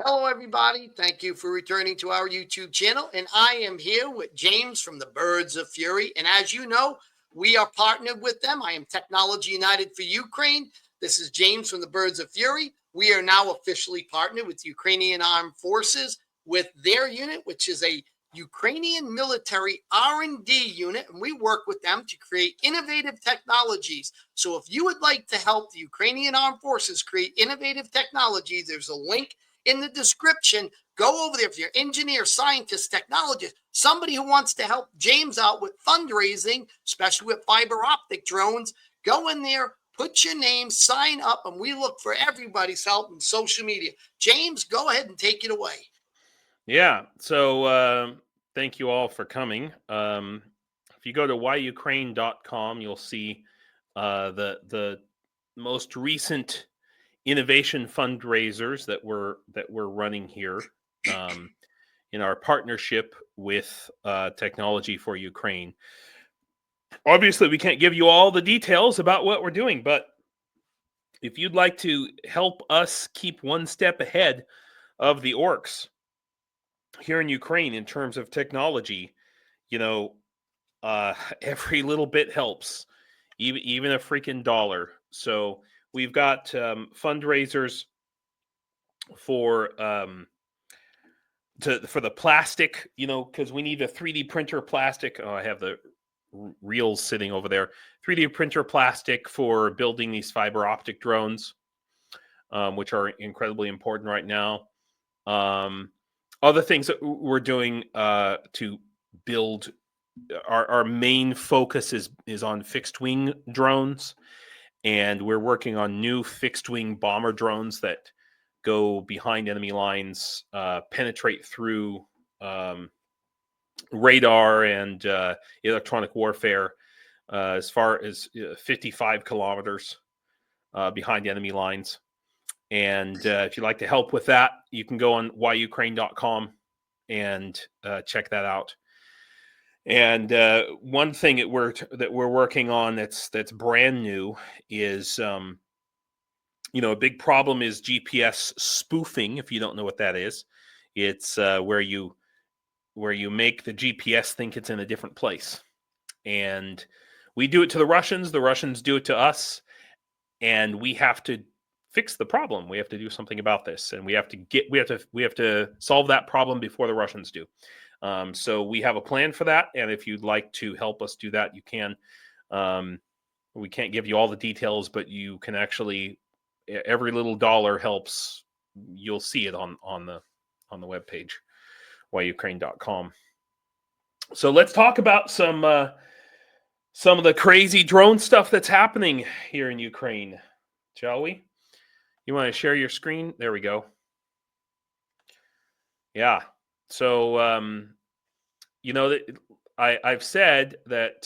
Hello, everybody. Thank you for returning to our YouTube channel. And I am here with James from the Birds of Fury. And as you know, we are partnered with them. I am Technology United for Ukraine. This is James from the Birds of Fury. We are now officially partnered with the Ukrainian Armed Forces with their unit, which is a Ukrainian military R&D unit, and we work with them to create innovative technologies. So if you would like to help the Ukrainian Armed Forces create innovative technologies, there's a link in the description. Go over there if you're an engineer, scientist, technologist, somebody who wants to help James out with fundraising, especially with fiber optic drones. Go in there, put your name, sign up, and we look for everybody's help in social media. James, go ahead and take it away. Yeah, so thank you all for coming. If you go to whyukraine.com, you'll see the most recent innovation fundraisers that we're running here in our partnership with Technology for Ukraine. Obviously, we can't give you all the details about what we're doing, but if you'd like to help us keep one step ahead of the orcs here in Ukraine in terms of technology, every little bit helps, even a freaking dollar. So we've got fundraisers for the plastic, because we need a 3D printer plastic. Oh, I have the reels sitting over there. 3D printer plastic for building these fiber optic drones, which are incredibly important right now. Other things that we're doing to build, our main focus is on fixed wing drones, and we're working on new fixed wing bomber drones that go behind enemy lines, penetrate through radar and electronic warfare as far as 55 kilometers behind enemy lines. And if you'd like to help with that, you can go on whyukraine.com and check that out. And one thing that we're working on that's brand new is a big problem is GPS spoofing. If you don't know what that is, it's where you make the GPS think it's in a different place. And we do it to the Russians do it to us, and we have to fix the problem. We have to do something about this, and we have to solve that problem before the Russians do. So we have a plan for that, and if you'd like to help us do that, you can. We can't give you all the details, but you can actually. Every little dollar helps. You'll see it on the webpage, whyukraine.com. So let's talk about some of the crazy drone stuff that's happening here in Ukraine, shall we? You want to share your screen? There we go. Yeah. So I've said that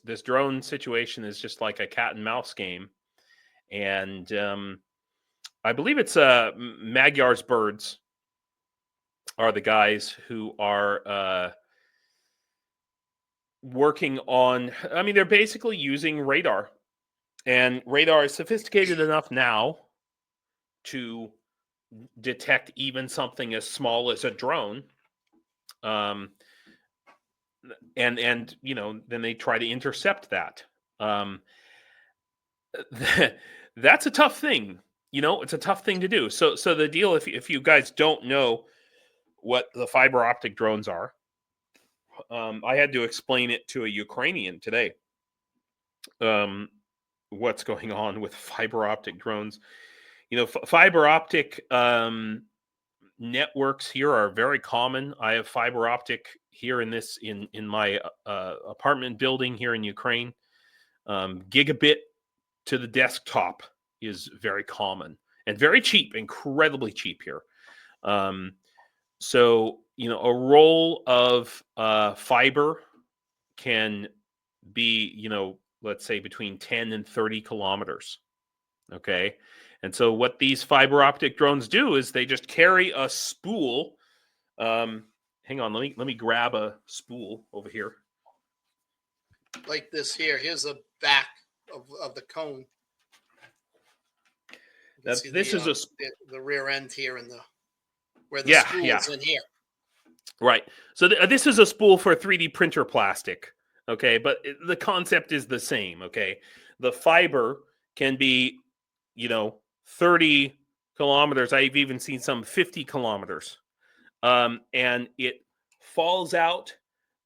this drone situation is just like a cat and mouse game. And I believe it's Magyar's Birds are the guys who are working on. I mean, they're basically using radar, and radar is sophisticated enough now to detect even something as small as a drone. And then they try to intercept that. That's a tough thing. It's a tough thing to do. So the deal, if you guys don't know what the fiber optic drones are, I had to explain it to a Ukrainian today. What's going on with fiber optic drones? Fiber optic networks here are very common. I have fiber optic here in my apartment building here in Ukraine. Gigabit to the desktop is very common and very cheap, incredibly cheap here. So a roll of fiber can be, let's say between 10 and 30 kilometers. Okay. And so what these fiber optic drones do is they just carry a spool. Hang on, let me grab a spool over here. Like this here. Here's the back of the cone. This is the rear end here and where the Yeah, spool yeah. is in here. Right. So this is a spool for 3D printer plastic. Okay, but the concept is the same. Okay, the fiber can be, 30 kilometers. I've even seen some 50 kilometers. And it falls out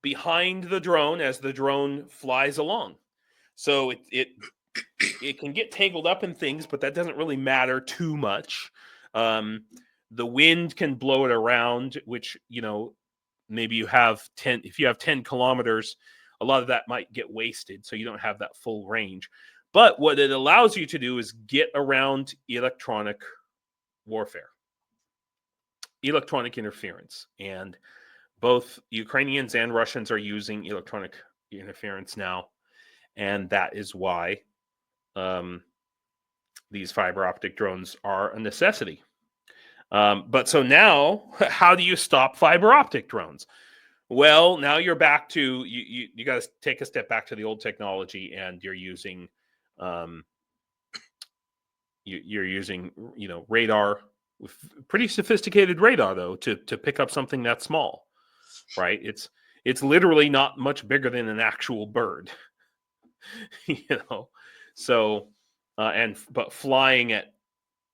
behind the drone as the drone flies along. So it can get tangled up in things, but that doesn't really matter too much. The wind can blow it around, which, maybe you have 10, if you have 10 kilometers, a lot of that might get wasted. So you don't have that full range. But what it allows you to do is get around electronic warfare, electronic interference. And both Ukrainians and Russians are using electronic interference now. And that is why these fiber optic drones are a necessity. But so now, how do you stop fiber optic drones? Well, now you're back to you got to take a step back to the old technology, and you're using you're using radar, with pretty sophisticated radar though, to pick up something that small, right? It's literally not much bigger than an actual bird, So but flying at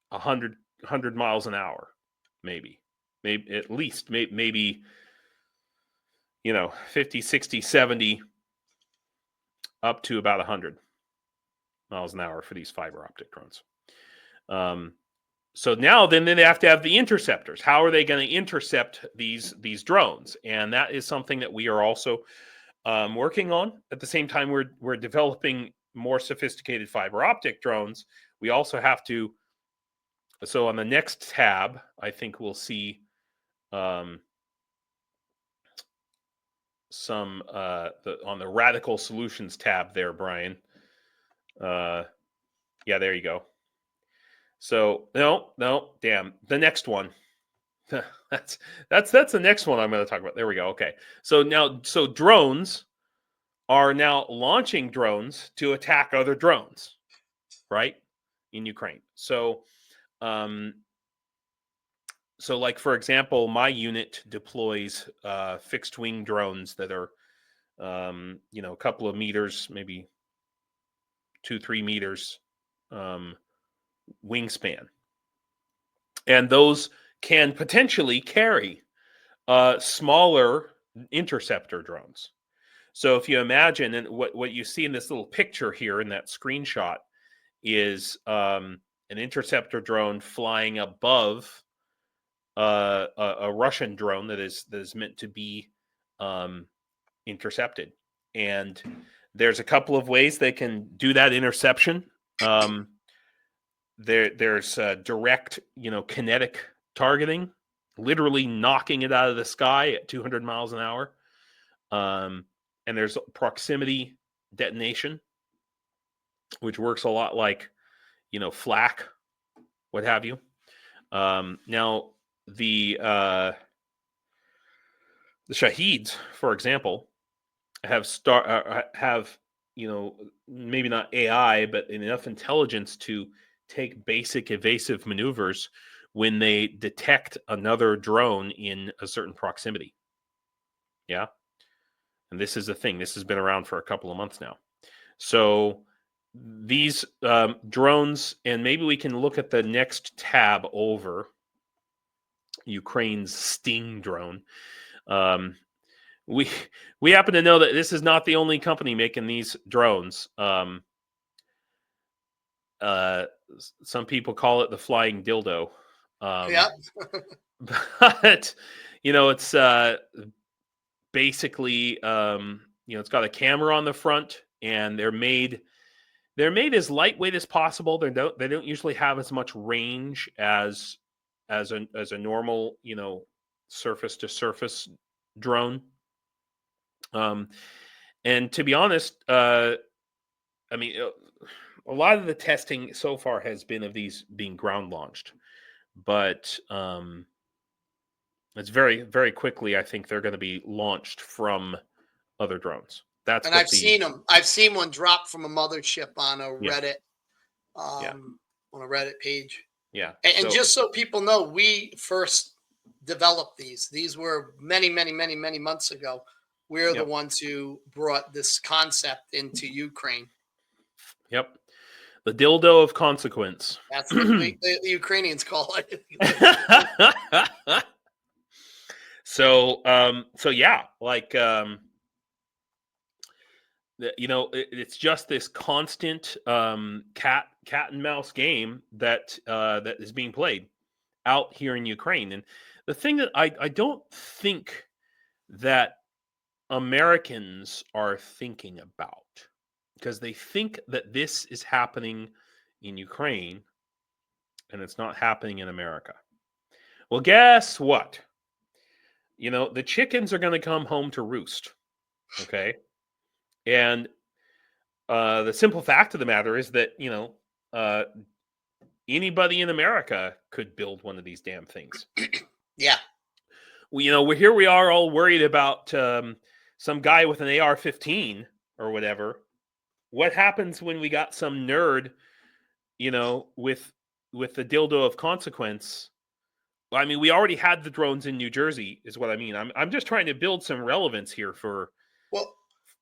100 miles an hour, maybe at least maybe 50, 60, 70, up to about 100 miles an hour for these fiber optic drones. So now then they have to have the interceptors. How are they going to intercept these drones? And that is something that we are also working on. At the same time, we're developing more sophisticated fiber optic drones. We also have to. So on the next tab, I think we'll see some on the Radical Solutions tab there, Brian. Yeah, there you go. So no, damn, the next one. that's the next one I'm going to talk about. There we go. Okay, so drones are now launching drones to attack other drones, right, in Ukraine. So like, for example, my unit deploys fixed wing drones that are a couple of meters, maybe 2-3 meters wingspan, and those can potentially carry smaller interceptor drones. So if you imagine, and what you see in this little picture here in that screenshot is an interceptor drone flying above a Russian drone that is meant to be intercepted. And there's a couple of ways they can do that interception. There's direct, kinetic targeting, literally knocking it out of the sky at 200 miles an hour. And there's proximity detonation, which works a lot like, flak, what have you. Now, the Shaheeds, for example, have maybe not AI, but enough intelligence to take basic evasive maneuvers when they detect another drone in a certain proximity. Yeah. And this is a thing. This has been around for a couple of months now. So these drones, and maybe we can look at the next tab over, Ukraine's Sting drone. We happen to know that this is not the only company making these drones. Some people call it the flying dildo. Yeah. But it's basically it's got a camera on the front, and they're made as lightweight as possible. They don't usually have as much range as a normal surface to surface drone. And to be honest, I mean, a lot of the testing so far has been of these being ground launched, but it's very, very quickly, I think they're going to be launched from other drones. And I've seen them. I've seen one drop from a mothership on a Reddit, on a Reddit page. Yeah. And just so people know, we first develop these. These were many, many, many, many months ago. We're the Yep. ones who brought this concept into Ukraine. Yep. The dildo of consequence. That's what the Ukrainians call it. So yeah, like, it's just this constant cat and mouse game that that is being played out here in Ukraine. And the thing that I don't think that Americans are thinking about, because they think that this is happening in Ukraine and it's not happening in America. Well, guess what? The chickens are going to come home to roost. Okay. And the simple fact of the matter is that, anybody in America could build one of these damn things. Yeah. Well, we are all worried about some guy with an AR-15 or whatever. What happens when we got some nerd, with the dildo of consequence? I mean, we already had the drones in New Jersey, is what I mean. I'm just trying to build some relevance here for. Well,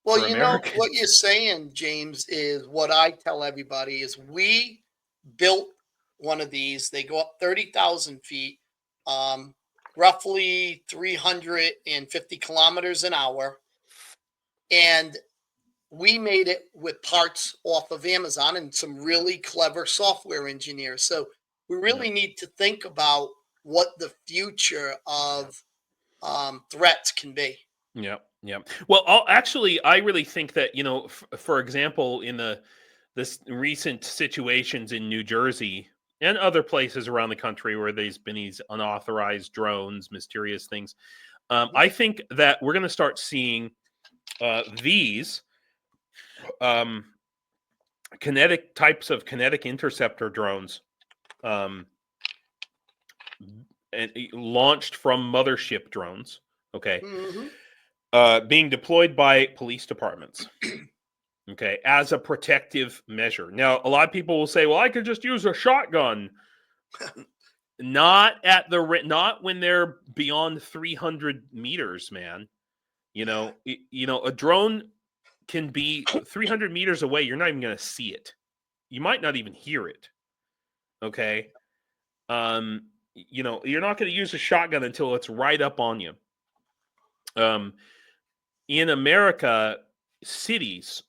you know Americans. what you're saying, James, is what I tell everybody is we built one of these. They go up 30,000 feet, roughly 350 kilometers an hour. And we made it with parts off of Amazon and some really clever software engineers. So we really need to think about what the future of threats can be. Yeah. Well, I really think that, for example, in this recent situations in New Jersey and other places around the country where there's been these unauthorized drones, mysterious things, I think that we're going to start seeing these kinetic interceptor drones, and launched from mothership drones. Okay. Mm-hmm. Being deployed by police departments, okay, as a protective measure. Now, a lot of people will say, "Well, I could just use a shotgun." Not when they're beyond 300 meters, man. A drone can be 300 meters away. You're not even going to see it. You might not even hear it. Okay. You're not going to use a shotgun until it's right up on you. In America, cities,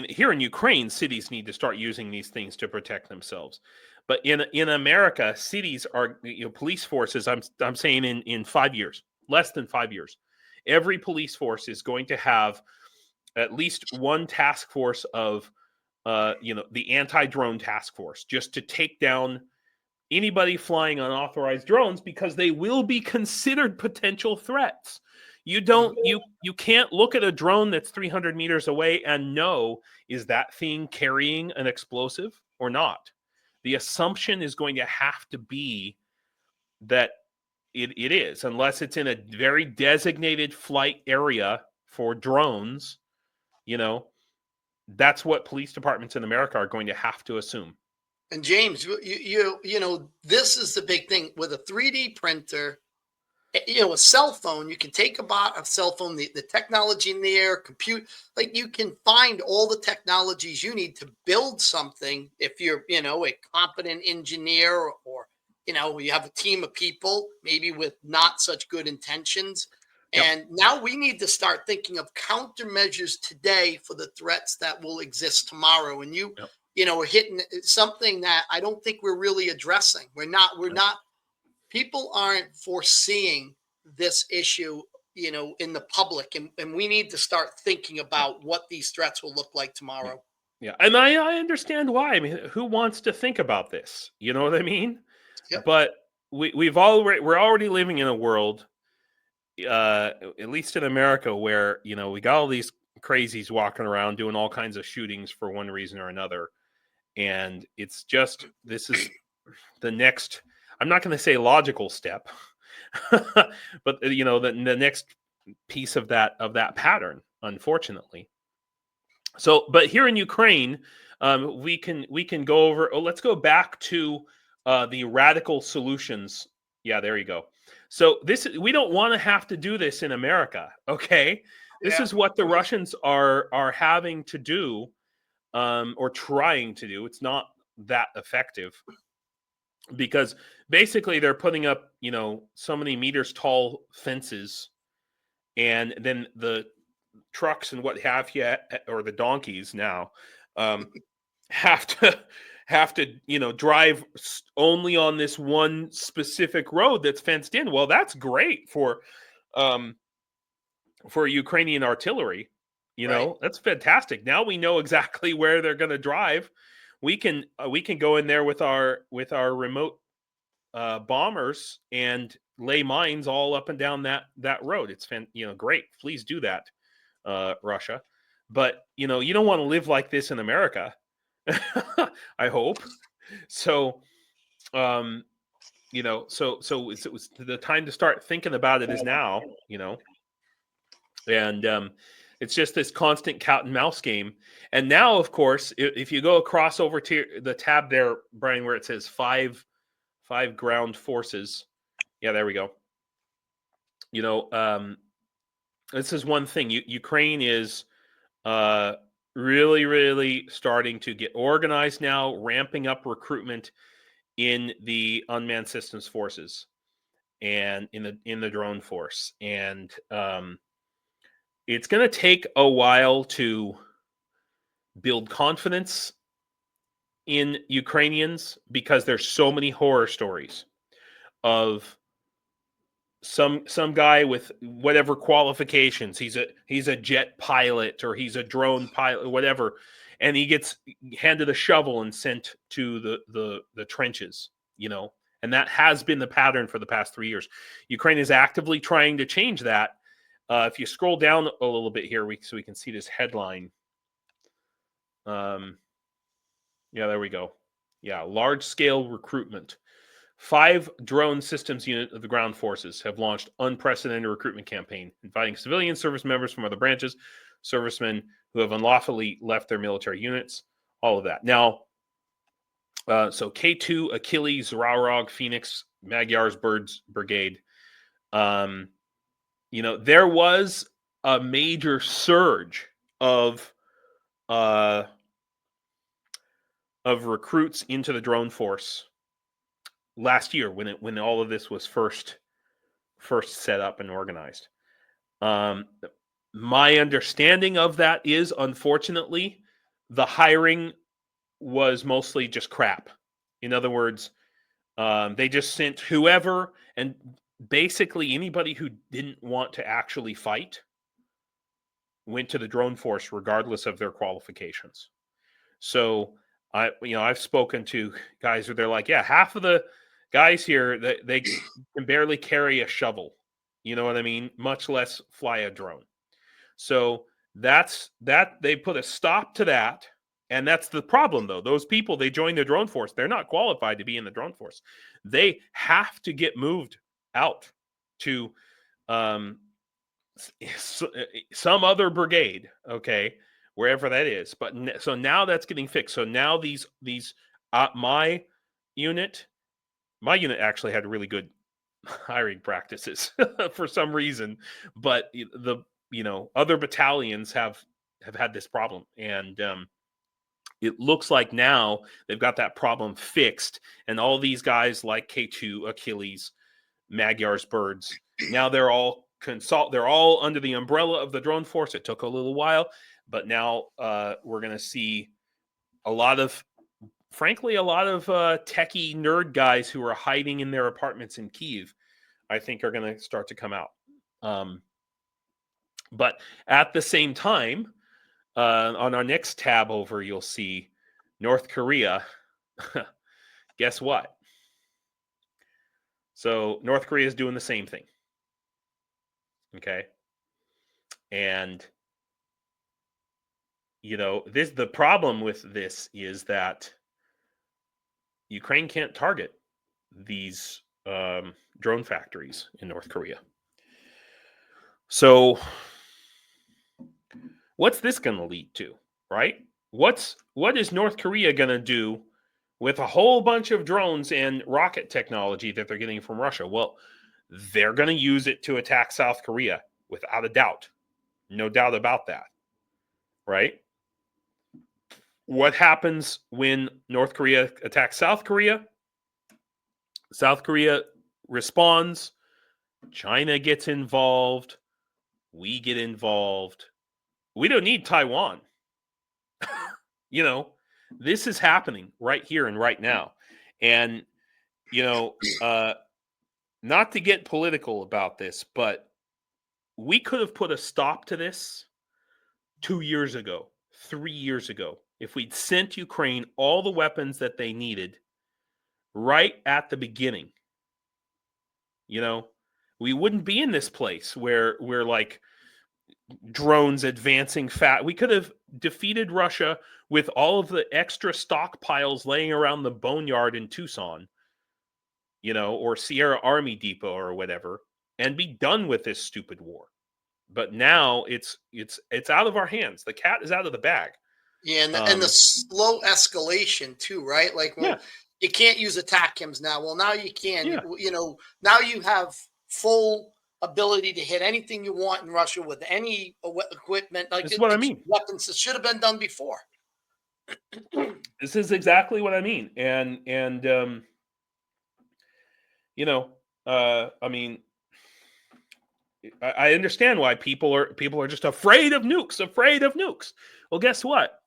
here in Ukraine, cities need to start using these things to protect themselves. But in America, cities are, police forces, I'm saying in 5 years, less than 5 years, every police force is going to have at least one task force of, the anti-drone task force, just to take down anybody flying unauthorized drones, because they will be considered potential threats. You can't look at a drone that's 300 meters away and know, is that thing carrying an explosive or not? The assumption is going to have to be that it is, unless it's in a very designated flight area for drones. That's what police departments in America are going to have to assume. And James, this is the big thing with a 3D printer. A cell phone, you can take a cell phone, the technology in the air, compute, like you can find all the technologies you need to build something. If you're, a competent engineer, or, you have a team of people, maybe with not such good intentions. Yep. And now we need to start thinking of countermeasures today for the threats that will exist tomorrow. And we're hitting something that I don't think we're really addressing. We're not. People aren't foreseeing this issue, in the public, and we need to start thinking about what these threats will look like tomorrow. Yeah, and I understand why. Who wants to think about this? You know what I mean? Yep. But we're already living in a world, at least in America, where we got all these crazies walking around doing all kinds of shootings for one reason or another, and it's just, this is the next. I'm not going to say logical step, but the next piece of that pattern, unfortunately. So, but here in Ukraine, we can go over. Let's go back to the radical solutions Yeah, there you go. So we don't want to have to do this in America, okay? This Yeah. is what the Russians are having to do, or trying to do. It's not that effective because basically they're putting up, so many meters tall fences, and then the trucks and what have you, or the donkeys now, have to drive only on this one specific road that's fenced in. Well, that's great for Ukrainian artillery. Right. That's fantastic. Now we know exactly where they're going to drive. We can go in there with our remote bombers and lay mines all up and down that road. It's great. Please do that, Russia. But you don't want to live like this in America. I hope. So, it was the time to start thinking about it is now. And it's just this constant cat and mouse game. And now, of course, if you go across over to the tab there, Brian, where it says five ground forces, yeah, there we go. This is one thing. Ukraine is really, really starting to get organized now, ramping up recruitment in the unmanned systems forces and in the drone force. And it's going to take a while to build confidence in Ukrainians because there's so many horror stories of some guy with whatever qualifications. He's a jet pilot, or he's a drone pilot, whatever, and he gets handed a shovel and sent to the trenches, and that has been the pattern for the past 3 years. Ukraine is actively trying to change that. If you scroll down a little bit here, so we can see this headline. Yeah, there we go. Yeah, large-scale recruitment. 5 drone systems unit of the ground forces have launched unprecedented recruitment campaign, inviting civilian service members from other branches, servicemen who have unlawfully left their military units, all of that. Now, so K2, Achilles, Warthog, Phoenix, Magyar's Birds Brigade. There was a major surge of recruits into the drone force last year when all of this was first set up and organized. My understanding of that is, unfortunately, the hiring was mostly just crap. In other words, they just sent whoever, and basically anybody who didn't want to actually fight went to the drone force regardless of their qualifications. So I've spoken to guys where they're like, yeah, half of the guys here, they can barely carry a shovel. You know what I mean? Much less fly a drone. So they put a stop to that. And that's the problem, though. Those people, they join the drone force. They're not qualified to be in the drone force. They have to get moved out to some other brigade, okay, wherever that is. But so now that's getting fixed. So now these my unit actually had really good hiring practices for some reason, but the other battalions have had this problem, and it looks like now they've got that problem fixed, and all these guys like K2, Achilles, Magyar's Birds, now they're all under the umbrella of the drone force. It took a little while, but now we're going to see a lot of techie nerd guys who are hiding in their apartments in Kyiv, I think, are going to start to come out. But at the same time, on our next tab over, you'll see North Korea. Guess what? So North Korea is doing the same thing. Okay. And the problem with this is that Ukraine can't target these drone factories in North Korea. So what's this going to lead to, right? What is North Korea going to do with a whole bunch of drones and rocket technology that they're getting from Russia. Well, they're going to use it to attack South Korea without a doubt. No doubt about that. Right? What happens when North Korea attacks South Korea? South Korea responds. China gets involved. We get involved. We don't need Taiwan. This is happening right here and right now. And, not to get political about this, but we could have put a stop to this 2 years ago, 3 years ago, if we'd sent Ukraine all the weapons that they needed right at the beginning. We wouldn't be in this place where we're like drones advancing fast. We could have defeated Russia with all of the extra stockpiles laying around the boneyard in Tucson, or Sierra Army Depot or whatever, and be done with this stupid war. But now it's out of our hands. The cat is out of the bag. Yeah, and the slow escalation too, right? Like, well, you can't use attack chems now. Well, now you can. Yeah. Now you have full ability to hit anything you want in Russia with any equipment. Like, this is what I mean. Weapons that should have been done before. This is exactly what I mean. And I mean, I understand why people are just afraid of nukes. Well, guess what?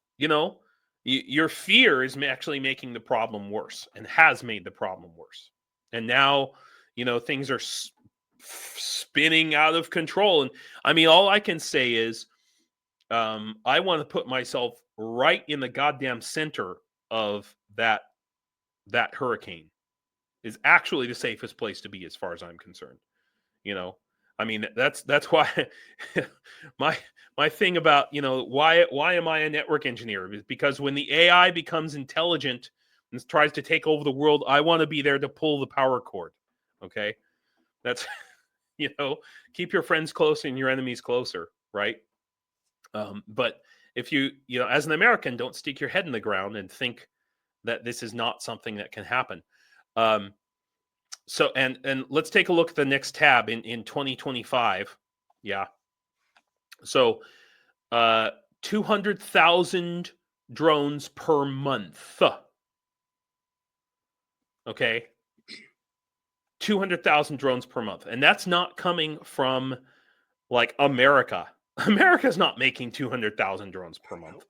Your fear is actually making the problem worse, and has made the problem worse. And now, things are spinning out of control. And I mean, all I can say is, I want to put myself right in the goddamn center of that hurricane. Is actually the safest place to be, as far as I'm concerned. I mean, that's why my thing about, why am I a network engineer? Is because when the AI becomes intelligent and tries to take over the world, I want to be there to pull the power cord. Okay, that's keep your friends close and your enemies closer, right? But if you as an American, don't stick your head in the ground and think that this is not something that can happen. So and let's take a look at the next tab in 2025. Yeah. So 200,000 drones per month. Okay. 200,000 drones per month. And that's not coming from like America. America's not making 200,000 drones per month.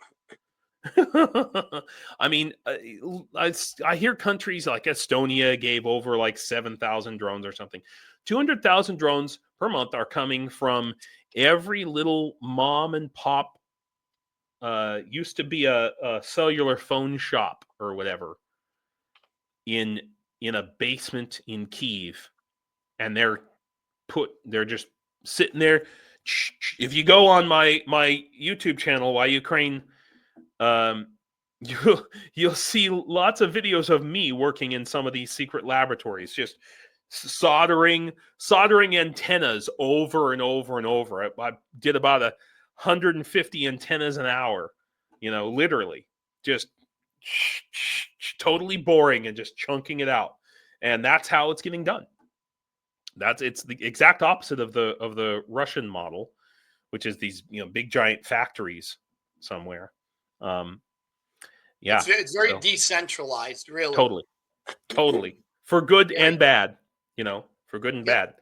I mean, I hear countries like Estonia gave over like 7,000 drones or something. 200,000 drones per month are coming from every little mom and pop, used to be a cellular phone shop or whatever in a basement in Kyiv. And they're just sitting there. If you go on my YouTube channel, Why Ukraine, you'll see lots of videos of me working in some of these secret laboratories, just soldering antennas over and over and over. I did about 150 antennas an hour, literally just totally boring and just chunking it out. And that's how it's getting done. It's the exact opposite of the Russian model, which is these big giant factories somewhere. Yeah, it's very decentralized, really. Totally for good and bad. For good and bad.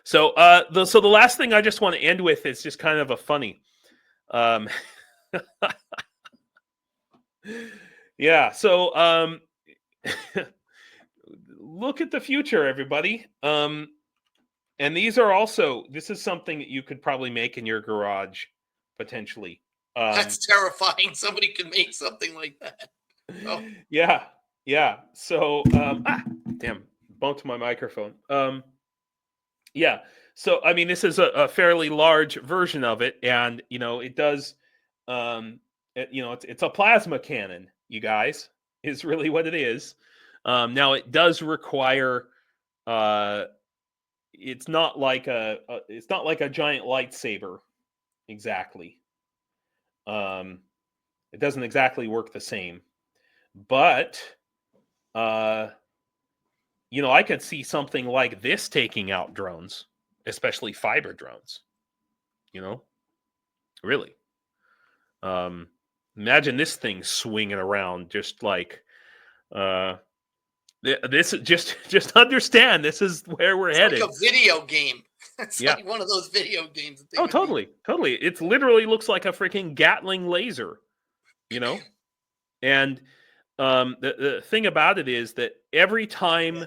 So the last thing I just want to end with is just kind of a funny. Yeah. So look at the future, everybody. And this is something that you could probably make in your garage, potentially. That's terrifying. Somebody could make something like that. Oh. Yeah. So, damn, bumped my microphone. Yeah. So, I mean, this is a fairly large version of it, and it does. It's a plasma cannon. You guys, is really what it is. Now, it does require. It's not like a giant lightsaber, exactly. It doesn't exactly work the same, but I could see something like this taking out drones, especially fiber drones. Really. Imagine this thing swinging around just like this. Just understand this is where we're headed. Like a video game. It's Yeah. like one of those video games. That they Oh, would be- totally. It literally looks like a freaking Gatling laser, And the thing about it is that every time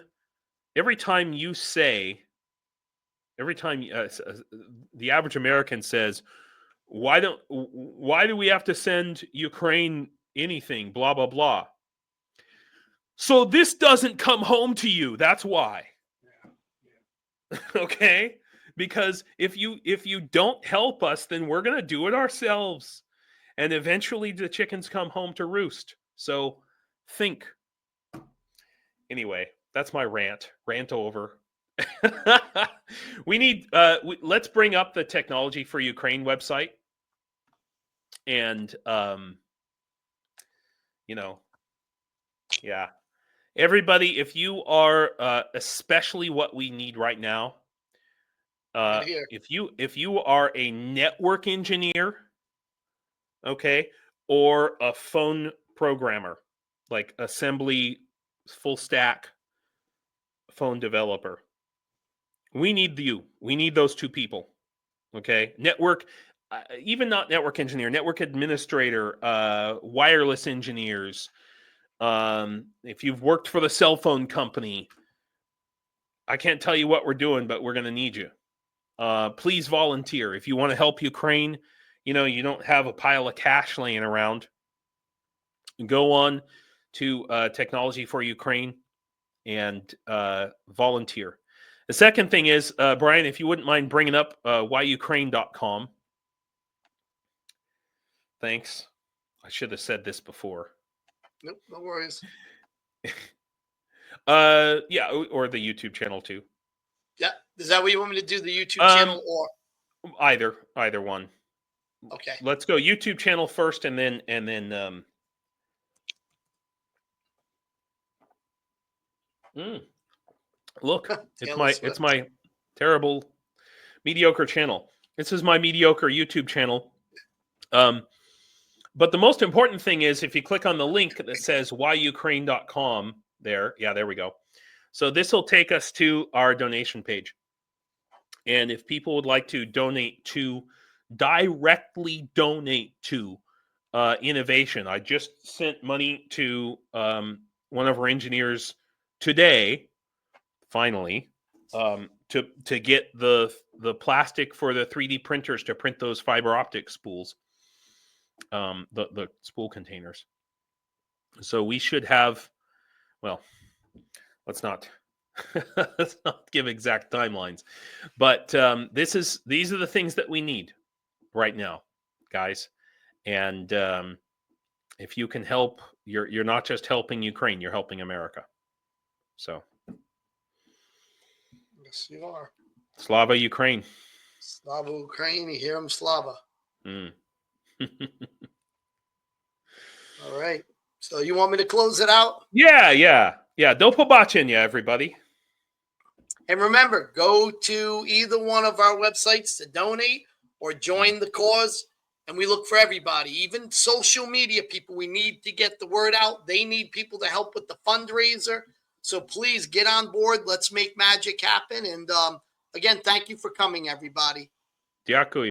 you say, the average American says, why do we have to send Ukraine anything? Blah blah blah. So this doesn't come home to you. That's why. Okay? Because if you don't help us, then we're going to do it ourselves. And eventually the chickens come home to roost. So think. Anyway, that's my rant. Rant over. We need let's bring up the Technology for Ukraine website. And yeah. Everybody, if you are especially what we need right now, if you are a network engineer, okay, or a phone programmer, like assembly full stack phone developer, we need you. We need those two people. Okay, network, even not network engineer, network administrator, wireless engineers. If you've worked for the cell phone company, I can't tell you what we're doing, but we're going to need you. Please volunteer. If you want to help Ukraine, you don't have a pile of cash laying around, go on to Technology for Ukraine and volunteer. The second thing is, Brian, if you wouldn't mind bringing up whyukraine.com. Thanks. I should have said this before. Nope, no worries. Yeah, or the YouTube channel too. Yeah, is that what you want me to do? The YouTube channel or either one? Okay. Let's go YouTube channel first, and then look, it's my terrible, mediocre channel. This is my mediocre YouTube channel. But the most important thing is if you click on the link that says whyukraine.com there. Yeah, there we go. So this will take us to our donation page. And if people would like to directly donate to Innovation, I just sent money to one of our engineers today, finally, to get the plastic for the 3D printers to print those fiber optic spools, the spool containers. So we should have, well, let's not give exact timelines, but these are the things that we need right now, guys. And if you can help, you're not just helping Ukraine, you're helping America. So yes, you are. Slava Ukraine. Slava Ukraine, you hear him, Slava. All right. So you want me to close it out? Yeah. Do pobacenia, everybody. And remember, go to either one of our websites to donate or join the cause. And we look for everybody, even social media people. We need to get the word out. They need people to help with the fundraiser. So please get on board. Let's make magic happen. And again, thank you for coming, everybody. Дякую.